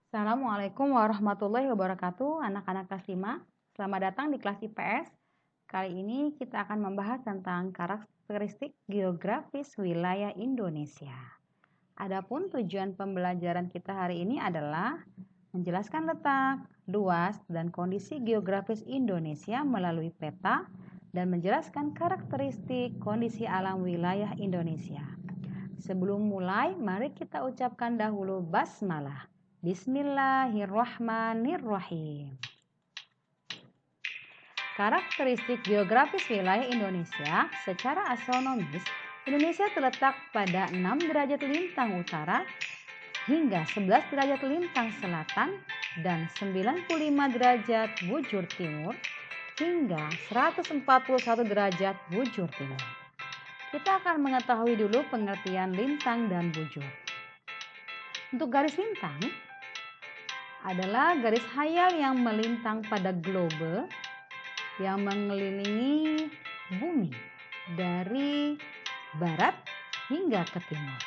Assalamualaikum warahmatullahi wabarakatuh, anak-anak kelas 5. Selamat datang di kelas IPS. Kali ini kita akan membahas tentang karakteristik geografis wilayah Indonesia. Adapun tujuan pembelajaran kita hari ini adalah menjelaskan letak, luas, dan kondisi geografis Indonesia melalui peta dan menjelaskan karakteristik kondisi alam wilayah Indonesia. Sebelum mulai, mari kita ucapkan dahulu basmalah. Bismillahirrahmanirrahim. Karakteristik geografis wilayah Indonesia secara astronomis, Indonesia terletak pada 6 derajat lintang utara hingga 11 derajat lintang selatan dan 95 derajat bujur timur hingga 141 derajat bujur timur. Kita akan mengetahui dulu pengertian lintang dan bujur. Untuk garis lintang adalah garis khayal yang melintang pada globe yang mengelilingi bumi dari barat hingga ke timur.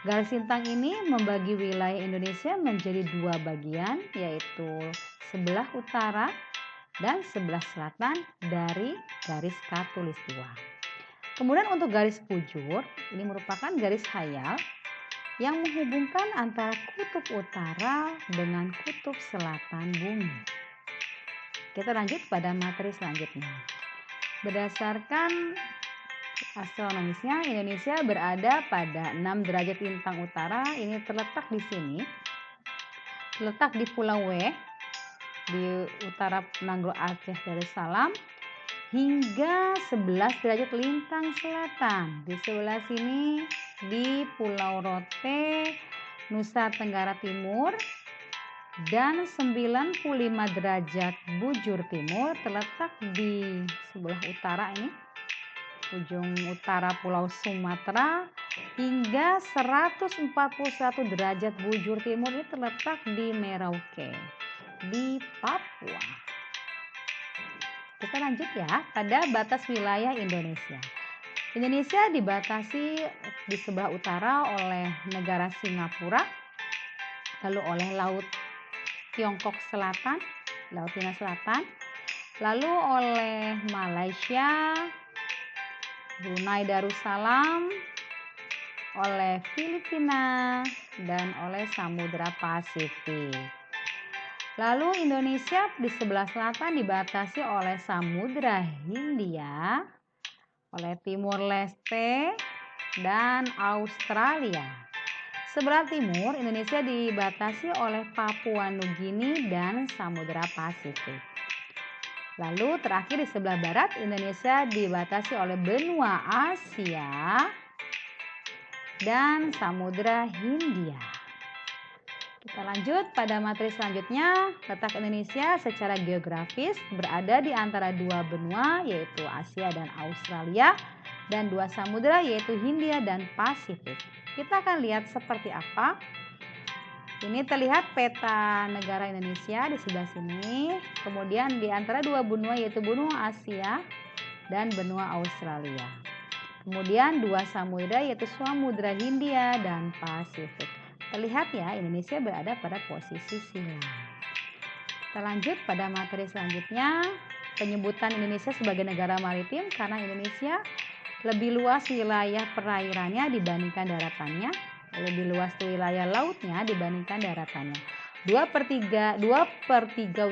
Garis lintang ini membagi wilayah Indonesia menjadi dua bagian, yaitu sebelah utara dan sebelah selatan dari garis khatulistiwa. Kemudian untuk garis bujur, ini merupakan garis khayal yang menghubungkan antara kutub utara dengan kutub selatan bumi. Kita lanjut pada materi selanjutnya. Berdasarkan astronomisnya, Indonesia berada pada 6 derajat lintang utara. Ini terletak di sini. Terletak di Pulau W, di utara Penanggal Aceh Darussalam, hingga 11 derajat lintang selatan. Di sebelah sini di Pulau Rote, Nusa Tenggara Timur, dan 95 derajat bujur timur terletak di sebelah utara ini, ujung utara Pulau Sumatera, hingga 141 derajat bujur timur ini terletak di Merauke, di Papua. Kita lanjut ya pada batas wilayah Indonesia. Indonesia dibatasi di sebelah utara oleh negara Singapura, lalu oleh Laut Tiongkok Selatan, Laut Cina Selatan, lalu oleh Malaysia, Brunei Darussalam, oleh Filipina, dan oleh Samudra Pasifik. Lalu Indonesia di sebelah selatan dibatasi oleh Samudra Hindia, oleh Timur Leste, dan Australia. Sebelah timur, Indonesia dibatasi oleh Papua Nugini dan Samudra Pasifik. Lalu terakhir di sebelah barat, Indonesia dibatasi oleh benua Asia dan Samudra Hindia. Kita lanjut pada materi selanjutnya. Letak Indonesia secara geografis berada di antara dua benua, yaitu Asia dan Australia, dan dua samudra, yaitu Hindia dan Pasifik. Kita akan lihat seperti apa. Ini terlihat peta negara Indonesia di sebelah sini. Kemudian di antara dua benua, yaitu benua Asia dan benua Australia. Kemudian dua samudra, yaitu Samudra Hindia dan Pasifik. Terlihat ya, Indonesia berada pada posisi silang. Kita lanjut pada materi selanjutnya. Penyebutan Indonesia sebagai negara maritim karena Indonesia lebih luas wilayah perairannya dibandingkan daratannya, lebih luas wilayah lautnya dibandingkan daratannya. 2/3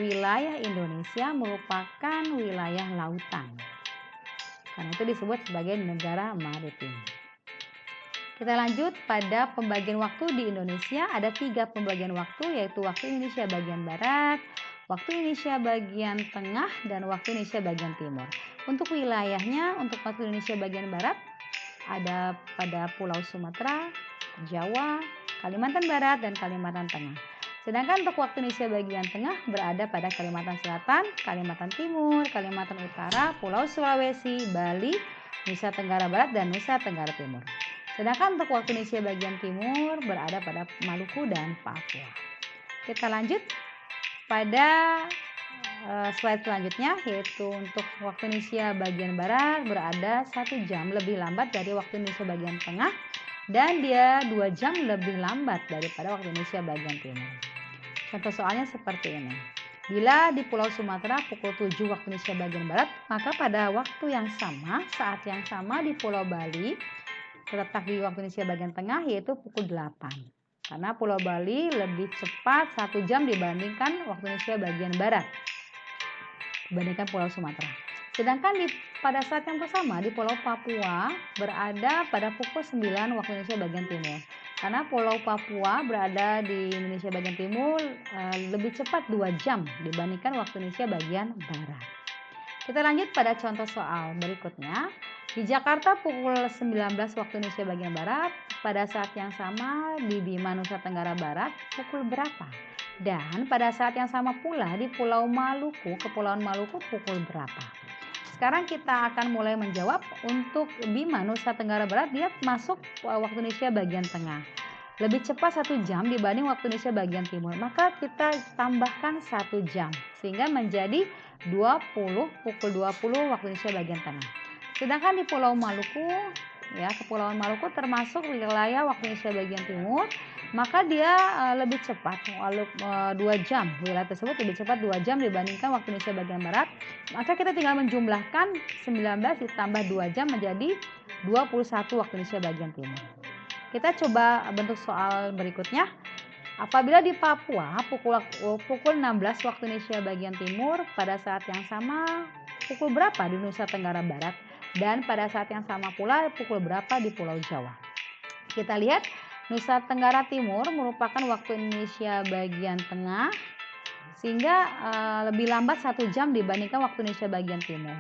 wilayah Indonesia merupakan wilayah lautan. Karena itu disebut sebagai negara maritim. Kita lanjut pada pembagian waktu di Indonesia. Ada 3 pembagian waktu, yaitu waktu Indonesia bagian barat, waktu Indonesia bagian tengah, dan waktu Indonesia bagian timur. Untuk wilayahnya, untuk waktu Indonesia bagian barat ada pada Pulau Sumatera, Jawa, Kalimantan Barat, dan Kalimantan Tengah. Sedangkan untuk waktu Indonesia bagian tengah berada pada Kalimantan Selatan, Kalimantan Timur, Kalimantan Utara, Pulau Sulawesi, Bali, Nusa Tenggara Barat, dan Nusa Tenggara Timur. Sedangkan untuk waktu Indonesia bagian timur berada pada Maluku dan Papua. Kita lanjut pada slide selanjutnya, yaitu untuk waktu Indonesia bagian barat berada 1 jam lebih lambat dari waktu Indonesia bagian tengah, dan dia 2 jam lebih lambat daripada waktu Indonesia bagian timur. Contoh soalnya seperti ini. Bila di Pulau Sumatera pukul 7 waktu Indonesia bagian Barat, maka pada waktu yang sama, saat yang sama di Pulau Bali, terletak di waktu Indonesia bagian Tengah, yaitu pukul 8. Karena Pulau Bali lebih cepat 1 jam dibandingkan waktu Indonesia bagian Barat, dibandingkan Pulau Sumatera. Sedangkan pada saat yang bersama di Pulau Papua berada pada pukul 9 waktu Indonesia bagian Timur. Karena Pulau Papua berada di Indonesia bagian Timur lebih cepat 2 jam dibandingkan waktu Indonesia bagian Barat. Kita lanjut pada contoh soal berikutnya. Di Jakarta pukul 19 waktu Indonesia bagian Barat, pada saat yang sama di Bima, Nusa Tenggara Barat pukul berapa? Dan pada saat yang sama pula di Pulau Maluku, Kepulauan Maluku pukul berapa? Sekarang kita akan mulai menjawab. Untuk Bima, Nusa Tenggara Barat, dia masuk waktu Indonesia bagian tengah. Lebih cepat 1 jam dibanding waktu Indonesia bagian timur. Maka kita tambahkan 1 jam. Sehingga menjadi pukul 20 waktu Indonesia bagian tengah. Sedangkan di Pulau Maluku, ya, Kepulauan Maluku termasuk wilayah waktu Indonesia bagian timur. Maka dia lebih cepat, 2 jam. Wilayah tersebut lebih cepat 2 jam dibandingkan waktu Indonesia bagian Barat. Maka kita tinggal menjumlahkan 19 ditambah 2 jam menjadi 21 waktu Indonesia bagian Timur. Kita coba bentuk soal berikutnya. Apabila di Papua pukul 16 waktu Indonesia bagian Timur, pada saat yang sama pukul berapa di Nusa Tenggara Barat? Dan pada saat yang sama pula pukul berapa di Pulau Jawa? Kita lihat. Nusa Tenggara Timur merupakan waktu Indonesia bagian tengah, sehingga lebih lambat 1 jam dibandingkan waktu Indonesia bagian timur.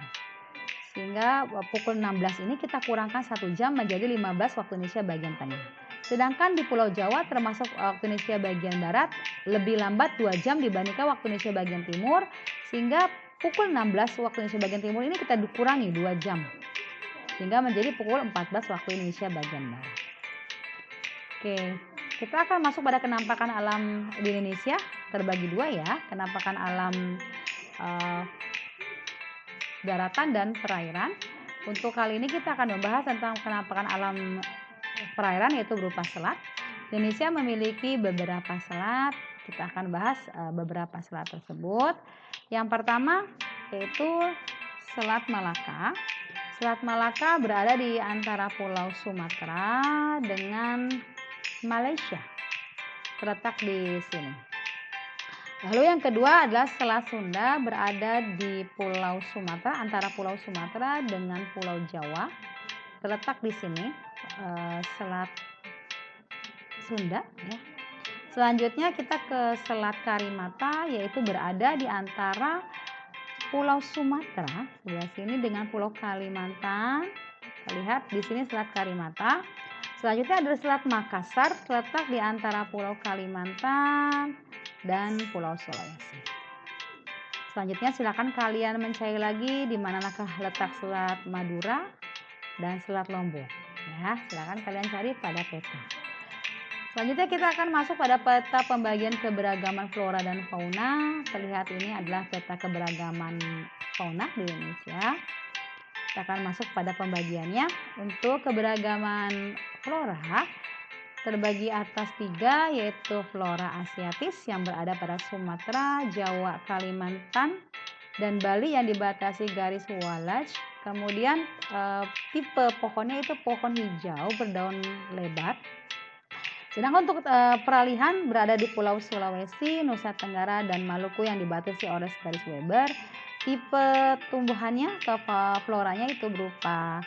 Sehingga pukul 16 ini kita kurangkan 1 jam menjadi 15 waktu Indonesia bagian tengah. Sedangkan di Pulau Jawa termasuk waktu Indonesia bagian barat lebih lambat 2 jam dibandingkan waktu Indonesia bagian timur, sehingga pukul 16 waktu Indonesia bagian timur ini kita dikurangi 2 jam. Sehingga menjadi pukul 14 waktu Indonesia bagian barat. Oke, kita akan masuk pada kenampakan alam di Indonesia, terbagi 2 ya, kenampakan alam daratan dan perairan. Untuk kali ini kita akan membahas tentang kenampakan alam perairan, yaitu berupa selat. Indonesia memiliki beberapa selat, kita akan bahas beberapa selat tersebut. Yang pertama yaitu Selat Malaka. Selat Malaka berada di antara Pulau Sumatera dengan Malaysia, terletak di sini. Lalu yang kedua adalah Selat Sunda, berada di Pulau Sumatera, antara Pulau Sumatera dengan Pulau Jawa, terletak di sini. Selat Sunda ya. Selanjutnya kita ke Selat Karimata, yaitu berada di antara Pulau Sumatera sebelah sini dengan Pulau Kalimantan. Kita lihat di sini Selat Karimata. Selanjutnya adalah Selat Makassar, terletak di antara Pulau Kalimantan dan Pulau Sulawesi. Selanjutnya silakan kalian mencari lagi di manakah letak Selat Madura dan Selat Lombok. Ya, silakan kalian cari pada peta. Selanjutnya kita akan masuk pada peta pembagian keberagaman flora dan fauna. Terlihat ini adalah peta keberagaman fauna di Indonesia. Kita akan masuk pada pembagiannya. Untuk keberagaman flora terbagi atas 3, yaitu flora asiatis yang berada pada Sumatera, Jawa, Kalimantan, dan Bali yang dibatasi garis Wallach. Kemudian tipe pohonnya itu pohon hijau berdaun lebar. Sedangkan untuk peralihan berada di Pulau Sulawesi, Nusa Tenggara, dan Maluku yang dibatasi oleh garis Weber. Tipe tumbuhannya atau floranya itu berupa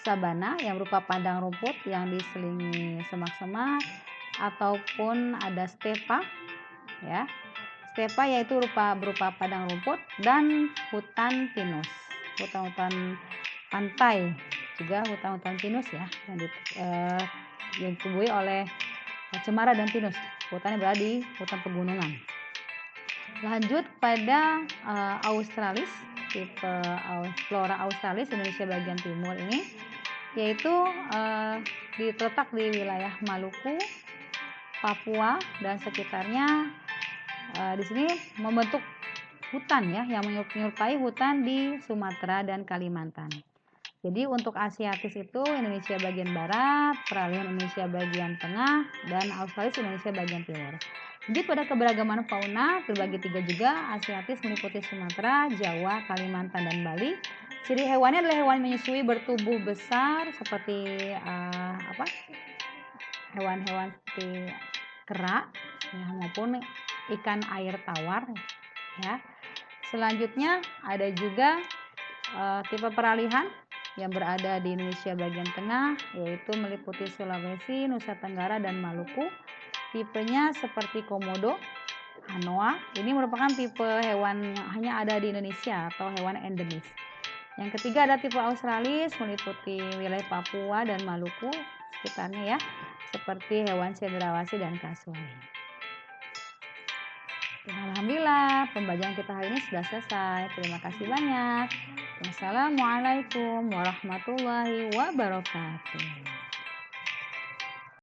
sabana yang berupa padang rumput yang diselingi semak-semak, ataupun ada stepa ya. Stepa yaitu berupa padang rumput, dan hutan pinus, hutan-hutan pantai, juga hutan-hutan pinus ya, yang ditumbuhi oleh cemara dan pinus. Hutannya berada di hutan pegunungan. Lanjut pada Australis, tipe flora Australis Indonesia bagian timur ini, yaitu terletak di wilayah Maluku, Papua dan sekitarnya. Di sini membentuk hutan ya, yang menyerupai hutan di Sumatera dan Kalimantan. Jadi untuk asiatis itu Indonesia bagian barat, peralihan Indonesia bagian tengah, dan Australis Indonesia bagian timur. Lanjut pada keberagaman fauna, terbagi 3 juga. Asiatis meliputi Sumatera, Jawa, Kalimantan, dan Bali. Ciri hewannya adalah hewan menyusui bertubuh besar seperti hewan-hewan seperti kera ya, maupun ikan air tawar ya. Selanjutnya ada juga tipe peralihan yang berada di Indonesia bagian tengah, yaitu meliputi Sulawesi, Nusa Tenggara, dan Maluku. Tipenya seperti komodo, anoa. Ini merupakan tipe hewan yang hanya ada di Indonesia atau hewan endemis. Yang ketiga ada tipe australis, meliputi wilayah Papua dan Maluku sekitarnya ya, seperti hewan cendrawasih dan kasuari. Alhamdulillah, pembelajaran kita hari ini sudah selesai. Terima kasih banyak. Wassalamualaikum warahmatullahi wabarakatuh.